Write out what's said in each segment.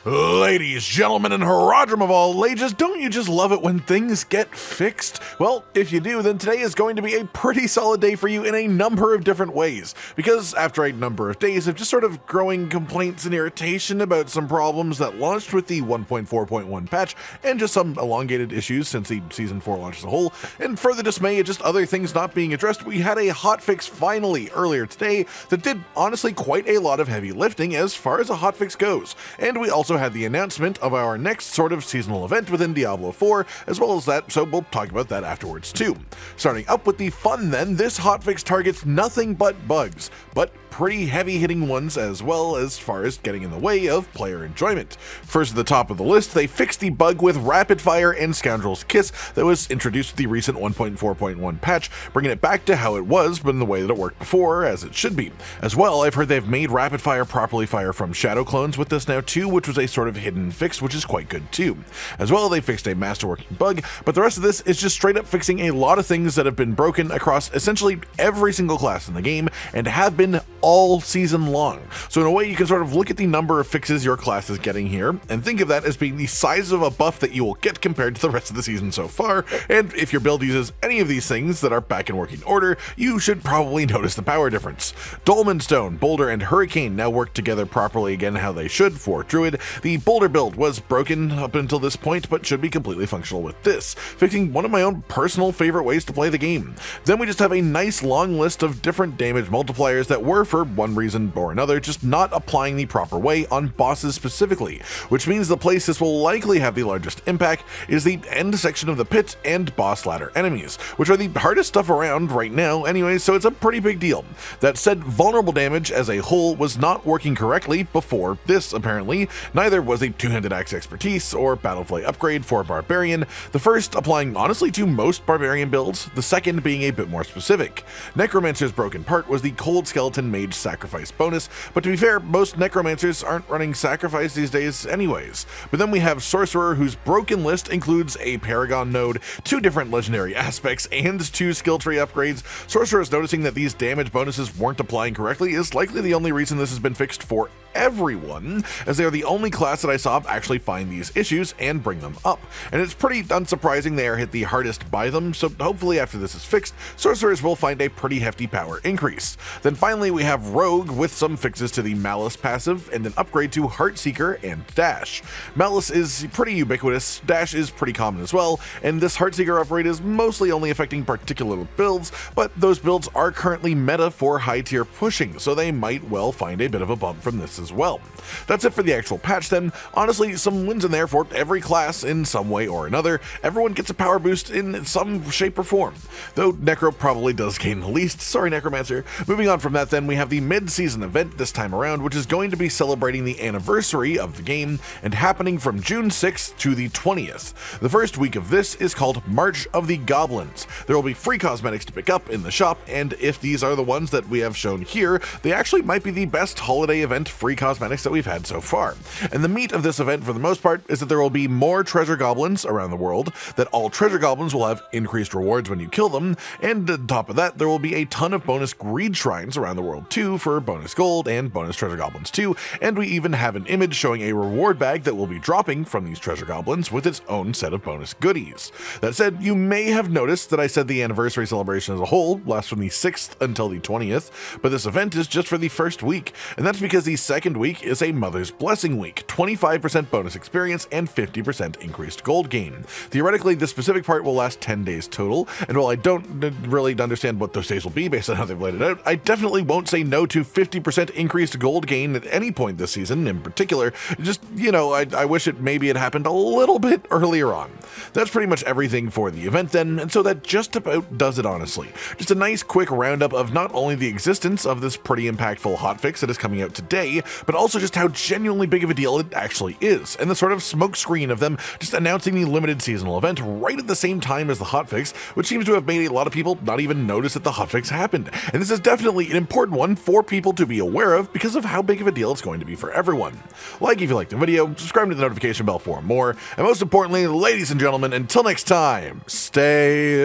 Ladies, gentlemen, and Haradrim of all ages, don't you just love it when things get fixed? Well, if you do, then today is going to be a pretty solid day for you in a number of different ways. Because after a number of days of just sort of growing complaints and irritation about some problems that launched with the 1.4.1 patch, and just some elongated issues since the Season 4 launch as a whole, and further dismay at just other things not being addressed, we had a hotfix finally earlier today that did honestly quite a lot of heavy lifting as far as a hotfix goes. And we also had the announcement of our next sort of seasonal event within Diablo IV, as well as that, so we'll talk about that afterwards too. Starting up with the fun then, this hotfix targets nothing but bugs, but pretty heavy-hitting ones as well as far as getting in the way of player enjoyment. First at the top of the list, they fixed the bug with Rapid Fire and Scoundrel's Kiss that was introduced with the recent 1.4.1 patch, bringing it back to how it was, but in the way that it worked before, as it should be. As well, I've heard they've made Rapid Fire properly fire from Shadow Clones with this now too, which was a sort of hidden fix, which is quite good too. As well, they fixed a masterworking bug, but the rest of this is just straight up fixing a lot of things that have been broken across essentially every single class in the game, and have been all season long. So in a way, you can sort of look at the number of fixes your class is getting here, and think of that as being the size of a buff that you will get compared to the rest of the season so far, and if your build uses any of these things that are back in working order, you should probably notice the power difference. Dolmen Stone, Boulder, and Hurricane now work together properly again how they should for Druid. The Boulder build was broken up until this point, but should be completely functional with this, fixing one of my own personal favorite ways to play the game. Then we just have a nice long list of different damage multipliers that were, for one reason or another, just not applying the proper way on bosses specifically, which means the place this will likely have the largest impact is the end section of the pit and boss ladder enemies, which are the hardest stuff around right now anyway, so it's a pretty big deal. That said, vulnerable damage as a whole was not working correctly before this, apparently. Neither was the two-handed axe expertise or battlefly upgrade for Barbarian, the first applying honestly to most Barbarian builds, the second being a bit more specific. Necromancer's broken part was the cold skeleton mage sacrifice bonus, but to be fair, most Necromancers aren't running sacrifice these days anyways. But then we have Sorcerer, whose broken list includes a Paragon node, 2 different legendary aspects, and 2 skill tree upgrades. Sorcerer is noticing that these damage bonuses weren't applying correctly is likely the only reason this has been fixed for everyone, as they are the only class that I saw actually find these issues and bring them up. And it's pretty unsurprising they are hit the hardest by them, so hopefully after this is fixed, Sorcerers will find a pretty hefty power increase. Then finally we have Rogue with some fixes to the Malice passive and an upgrade to Heartseeker and Dash. Malice is pretty ubiquitous, Dash is pretty common as well, and this Heartseeker upgrade is mostly only affecting particular builds, but those builds are currently meta for high tier pushing, so they might well find a bit of a bump from this as well. That's it for the actual patch then. Honestly, some wins in there for every class in some way or another. Everyone gets a power boost in some shape or form, though Necro probably does gain the least. Sorry, Necromancer. Moving on from that then, we have the mid-season event this time around, which is going to be celebrating the anniversary of the game and happening from June 6th to the 20th. The first week of this is called March of the Goblins. There will be free cosmetics to pick up in the shop, and if these are the ones that we have shown here, they actually might be the best holiday event free cosmetics that we've had so far. And the meat of this event for the most part is that there will be more treasure goblins around the world, that all treasure goblins will have increased rewards when you kill them, and on top of that there will be a ton of bonus greed shrines around the world too for bonus gold and bonus treasure goblins too, and we even have an image showing a reward bag that will be dropping from these treasure goblins with its own set of bonus goodies. That said, you may have noticed that I said the anniversary celebration as a whole lasts from the 6th until the 20th, but this event is just for the first week, and that's because the second week is a Mother's Blessing week, 25% bonus experience and 50% increased gold gain. Theoretically, this specific part will last 10 days total, and while I don't really understand what those days will be based on how they've laid it out, I definitely won't say no to 50% increased gold gain at any point this season in particular. Just, you know, I wish it maybe had happened a little bit earlier on. That's pretty much everything for the event then, and so that just about does it honestly. Just a nice quick roundup of not only the existence of this pretty impactful hotfix that is coming out today, but also just how genuinely big of a deal it actually is, and the sort of smoke screen of them just announcing the limited seasonal event right at the same time as the hotfix, which seems to have made a lot of people not even notice that the hotfix happened. And this is definitely an important one for people to be aware of because of how big of a deal it's going to be for everyone. Like if you liked the video, subscribe to the notification bell for more, and most importantly, ladies and gentlemen, until next time, stay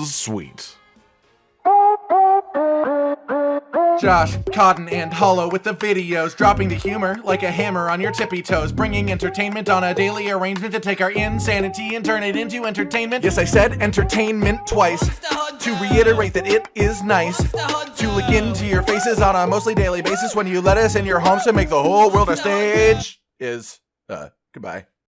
sweet. Josh, Cotton, and Hollow with the videos, dropping the humor like a hammer on your tippy toes, bringing entertainment on a daily arrangement to take our insanity and turn it into entertainment. Yes, I said entertainment twice, to reiterate that it is nice to look into your faces on a mostly daily basis when you let us in your homes to make the whole world a stage. Goodbye.